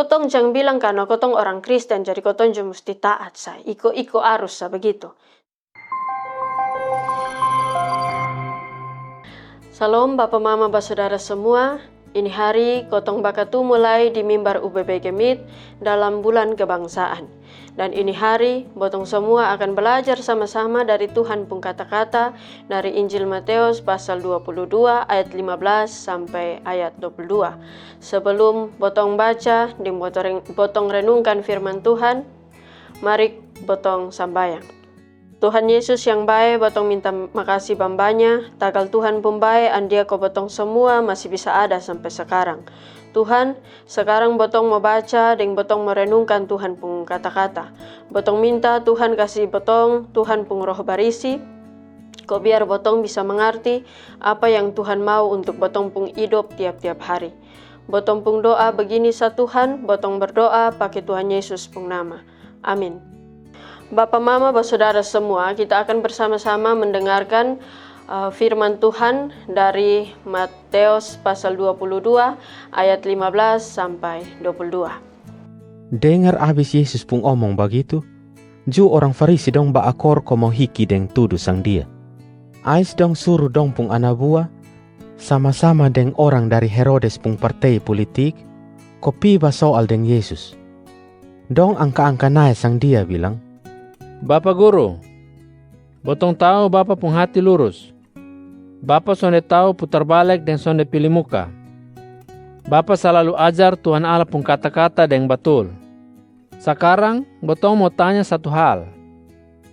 kotong jangan bilang karena kotong orang Kristen jadi kotong juga mesti taat sa. Iko arus sa begitu. Salam Bapak Mama Saudara semua. Ini hari kotong bakatu mulai di mimbar UBB Gemit dalam bulan kebangsaan. Dan ini hari botong semua akan belajar sama-sama dari Tuhan pun kata-kata dari Injil Matius pasal 22 ayat 15 sampai ayat 22. Sebelum botong baca dan botong renungkan firman Tuhan, mari botong sambayang. Tuhan Yesus yang baik, botong minta makasih bambanya, tagal Tuhan pun baik, andia ko botong semua masih bisa ada sampai sekarang. Tuhan, sekarang botong mau baca dan botong merenungkan Tuhan pun kata-kata. Botong minta Tuhan kasih botong, Tuhan pun roh barisi, kok biar botong bisa mengerti apa yang Tuhan mau untuk botong pun hidup tiap-tiap hari. Botong pun doa begini sa Tuhan, botong berdoa pakai Tuhan Yesus pun nama. Amin. Bapak Mama, Saudara semua, kita akan bersama-sama mendengarkan firman Tuhan dari Matius pasal 22 ayat 15 sampai 22. Dengar habis Yesus pun omong begitu, ju orang Farisi dong baakor ko mau hiki deng tudu sang dia. Ais dong suruh dong pun anak buah, sama-sama deng orang dari Herodes pun partai politik, kopi soal deng Yesus. Dong angka-angka naik sang dia bilang, Bapak Guru, botong tahu Bapak pun hati lurus. Bapak sonde tahu putar balik dan sonde pilih muka. Bapak selalu ajar Tuhan Allah pun kata-kata yang betul. Sekarang, botong mau tanya satu hal.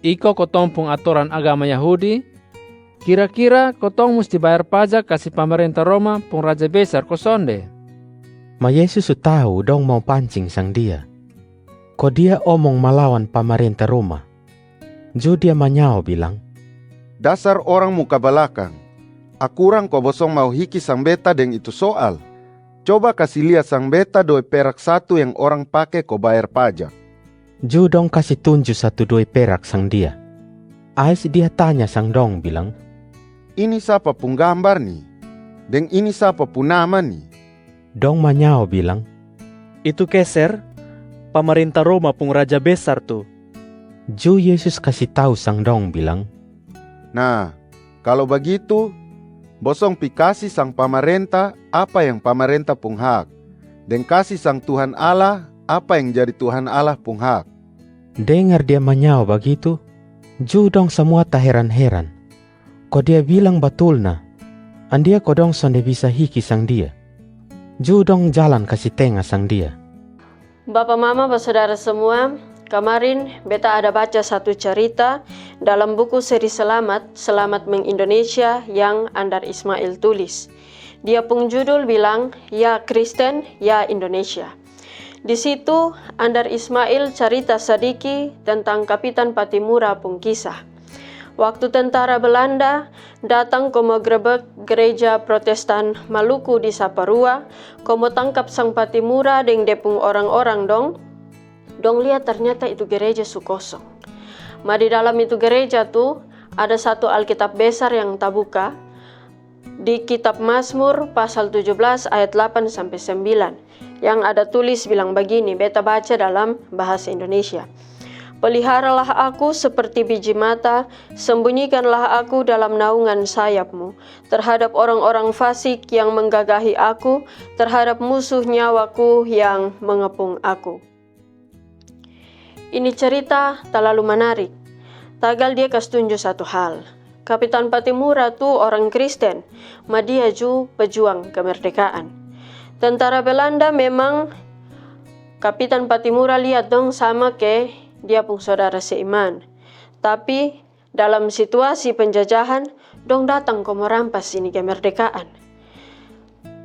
Iko kotong pun aturan agama Yahudi, kira-kira kotong mesti bayar pajak kasih pemerintah Roma pun raja besar ko sonde? Ma Yesus tahu dong mau pancing sang dia. Kok dia omong melawan pemerintah Roma. Ju dia manyao bilang, dasar orang muka belakang. Akurang kau bosong mau hiki sang beta deng itu soal. Coba kasih lihat sang beta 2 perak satu yang orang pakai kau bayar pajak. Ju dong kasih tunjuk 1-2 perak sang dia. Ais dia tanya sang dong bilang, ini siapa pun gambar nih? Deng ini siapa pun nama nih? Dong manyao bilang, itu Keser, pemerintah Roma pun raja besar tuh. Ju Yesus kasih tahu sang dong bilang, nah, kalau begitu, bosong pikasi sang pemerintah apa yang pemerintah pun hak, dan kasih sang Tuhan Allah apa yang jadi Tuhan Allah pun hak. Dengar dia manyao begitu, Ju dong semua tak heran-heran. Kok dia bilang betul nah, andia kodong sonde bisa hiki sang dia. Ju dong jalan kasih tengah sang dia. Bapak Mama, Saudara semua, kemarin beta ada baca satu cerita dalam buku seri Selamat Meng-Indonesia yang Andar Ismail tulis. Dia pun judul bilang, Ya Kristen, Ya Indonesia. Di situ Andar Ismail cerita sedikit tentang Kapitan Patimura pun kisah. Waktu tentara Belanda datang ke megrebek gereja Protestan Maluku di Saparua, komo tangkap sang Patimura deng depung orang-orang dong lihat ternyata itu gereja su kosong. Ma di dalam itu gereja tuh ada satu Alkitab besar yang tabuka di kitab Mazmur pasal 17 ayat 8 sampai 9 yang ada tulis bilang begini, beta baca dalam bahasa Indonesia. Peliharalah aku seperti biji mata, sembunyikanlah aku dalam naungan sayapmu, terhadap orang-orang fasik yang menggagahi aku, terhadap musuh nyawaku yang mengepung aku. Ini cerita terlalu menarik. Tagal dia kasih tunjuk satu hal. Kapitan Patimura tuh orang Kristen, ma dia ju pejuang kemerdekaan. Tentara Belanda memang Kapitan Patimura lihat dong sama ke dia pun saudara seiman. Tapi dalam situasi penjajahan, dong datang ke merampas ini kemerdekaan.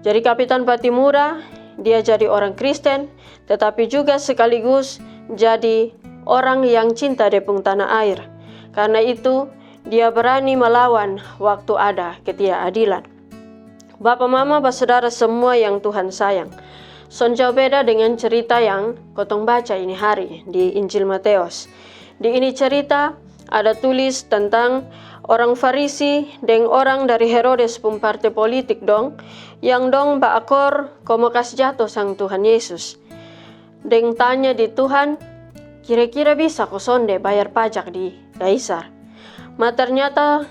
Jadi Kapitan Patimura, dia jadi orang Kristen, tetapi juga sekaligus jadi orang yang cinta depung tanah air. Karena itu, dia berani melawan waktu ada ketidakadilan. Bapak Mama, saudara semua yang Tuhan sayang. Son jauh beda dengan cerita yang kotong baca ini hari di Injil Matius. Di ini cerita ada tulis tentang orang Farisi dan orang dari Herodes pun partai politik yang baakor komo kasih jatuh sang Tuhan Yesus. deng tanya di Tuhan, kira-kira bisa ko sonde bayar pajak di Kaisar. Ma ternyata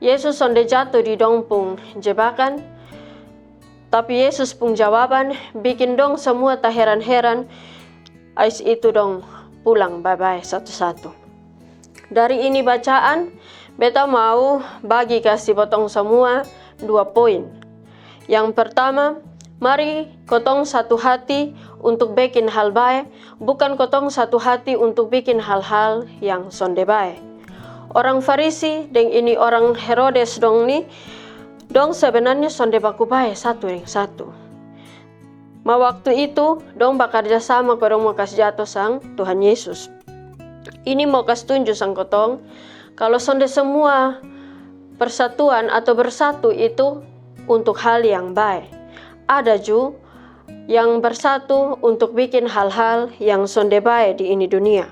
Yesus sonde jatuh di dong pung jebakan, tapi Yesus pung jawaban bikin dong semua tak heran-heran. Ais itu dong pulang bye-bye satu-satu. Dari ini bacaan, beta mau bagi kasih potong semua 2 poin. Yang pertama, mari kotong satu hati untuk bikin hal baik, bukan kotong satu hati untuk bikin hal-hal yang sonde baik. Orang Farisi dan ini orang Herodes dong sebenarnya sonde baku baik satu dengan satu. Ma waktu itu dong bekerja sama kodong mau kasih jatuh sang Tuhan Yesus. Ini mau kasih tunjuk sang kotong kalau sonde semua persatuan atau bersatu itu untuk hal yang baik. Ada juga yang bersatu untuk bikin hal-hal yang sonde baik di ini dunia.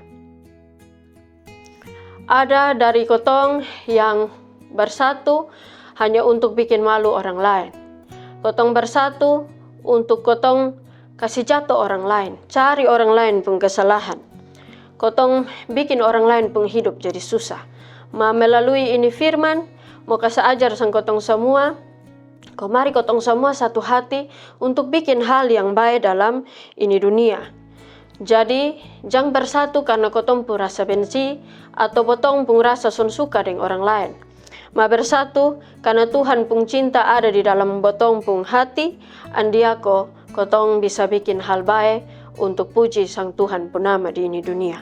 Ada dari kotong yang bersatu hanya untuk bikin malu orang lain. Kotong bersatu untuk kotong kasih jatuh orang lain, cari orang lain pun kesalahan. Kotong bikin orang lain pun hidup jadi susah. Ma melalui ini firman, mau kasih ajar sang kotong semua, mari kotong semua satu hati untuk bikin hal yang baik dalam ini dunia. Jadi, jangan bersatu karena kotong pun rasa benci atau potong pun rasa son suka dengan orang lain. Ma bersatu karena Tuhan pun cinta ada di dalam botong pun hati, andiako kotong bisa bikin hal baik untuk puji sang Tuhan pun nama di ini dunia.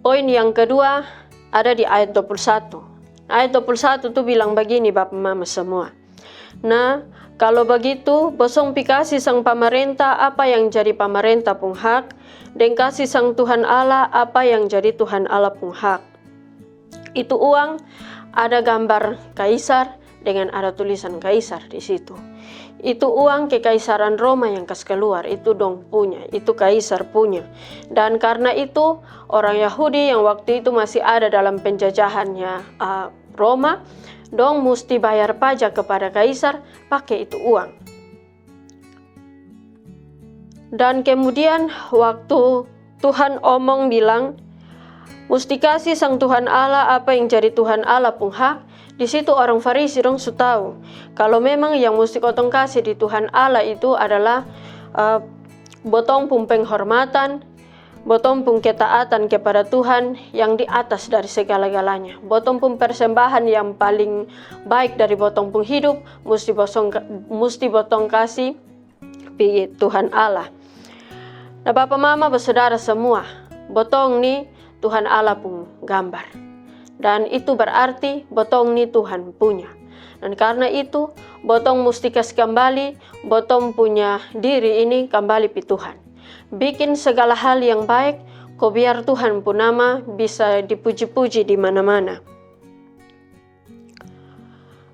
Poin yang kedua ada di ayat 21. Ayat 21 itu bilang begini Bapak Mama semua. Nah, kalau begitu, bosong pikasi sang pemerintah apa yang jadi pemerintah pun hak, dan kasih sang Tuhan Allah apa yang jadi Tuhan Allah pun hak. Itu uang, ada gambar Kaisar dengan ada tulisan Kaisar di situ. Itu uang kekaisaran Roma yang kas keluar, itu dong punya, itu Kaisar punya. Dan karena itu, orang Yahudi yang waktu itu masih ada dalam penjajahannya Roma, dong mesti bayar pajak kepada Kaisar pakai itu uang. Dan kemudian waktu Tuhan omong bilang, mesti kasih sang Tuhan Allah apa yang jadi Tuhan Allah pun hak, di situ orang Farisi dong su tahu kalau memang yang mesti kotong kasih di Tuhan Allah itu adalah botong pun penghormatan, botong pun ketaatan kepada Tuhan yang di atas dari segala-galanya. Botong pun persembahan yang paling baik dari botong pun hidup mesti botong kasih pi Tuhan Allah. Nah Bapak Mama bersaudara semua, botong nih Tuhan Allah pun gambar. Dan itu berarti botong nih Tuhan punya. Dan karena itu botong mesti kasih kembali botong punya diri ini kembali pi Tuhan. Bikin segala hal yang baik, kau biar Tuhan pun nama bisa dipuji-puji di mana-mana.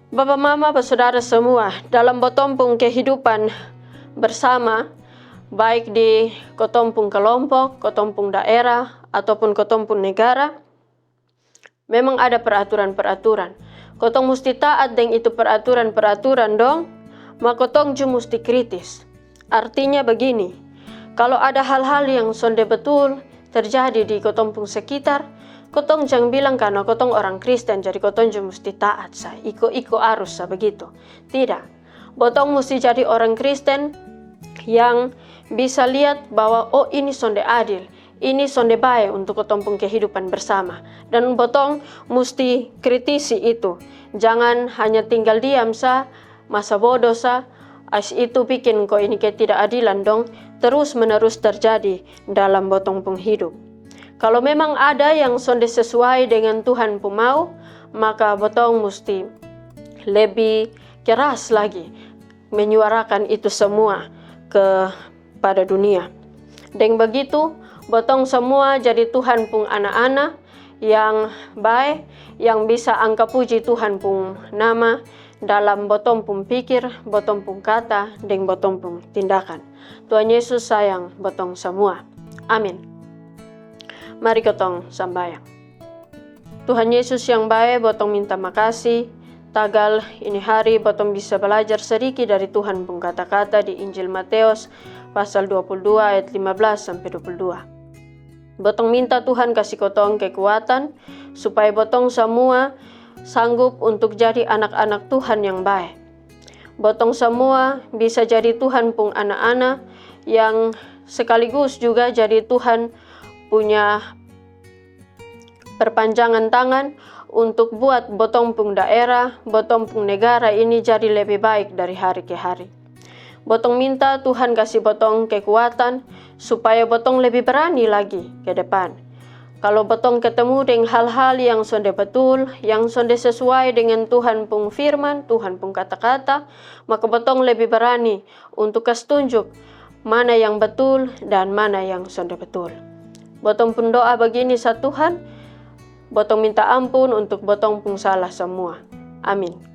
Bapak Mama bersaudara semua, dalam botong pun kehidupan bersama, baik di kotong pun kelompok, kotong pun daerah, ataupun kotong pun negara, memang ada peraturan-peraturan. Kotong mesti taat dengan itu peraturan-peraturan dong, maka kotong juga mesti kritis. Artinya begini, kalau ada hal-hal yang sonde betul terjadi di kotong pun sekitar, kotong jangan bilang karena kotong orang Kristen jadi kotong juga mesti taat sa, iko arus sa begitu. Tidak, botong mesti jadi orang Kristen yang bisa lihat bahwa oh ini sonde adil, ini sonde baik untuk kotong pun kehidupan bersama. Dan botong mesti kritisi itu, jangan hanya tinggal diam sa, masa bodoh sa, as itu bikin kok ini ketidakadilan dong terus menerus terjadi dalam botong pun hidup. Kalau memang ada yang sonde sesuai dengan Tuhan pun mau, maka botong mesti lebih keras lagi menyuarakan itu semua kepada dunia. Dan begitu botong semua jadi Tuhan pun anak-anak yang baik, yang bisa angka puji Tuhan pun nama dalam botong pun pikir, botong pun kata, dan botong pun tindakan. Tuhan Yesus sayang botong semua. Amin. Mari kotong sambayang. Tuhan Yesus yang baik, botong minta makasih. tagal ini hari botong bisa belajar sedikit dari Tuhan pun kata-kata di Injil Matius pasal 22 ayat 15 sampai 22. Botong minta Tuhan kasih kotong kekuatan supaya botong semua sanggup untuk jadi anak-anak Tuhan yang baik. Botong semua bisa jadi Tuhan pun anak-anak yang sekaligus juga jadi Tuhan punya perpanjangan tangan untuk buat botong pun daerah, botong pun negara ini jadi lebih baik dari hari ke hari. Botong minta Tuhan kasih botong kekuatan supaya botong lebih berani lagi ke depan. Kalau botong ketemu dengan hal-hal yang sonde betul, yang sonde sesuai dengan Tuhan pun firman, Tuhan pun kata-kata, maka botong lebih berani untuk kasih tunjuk mana yang betul dan mana yang sonde betul. Botong pun doa begini sa Tuhan, botong minta ampun untuk botong pun salah semua. Amin.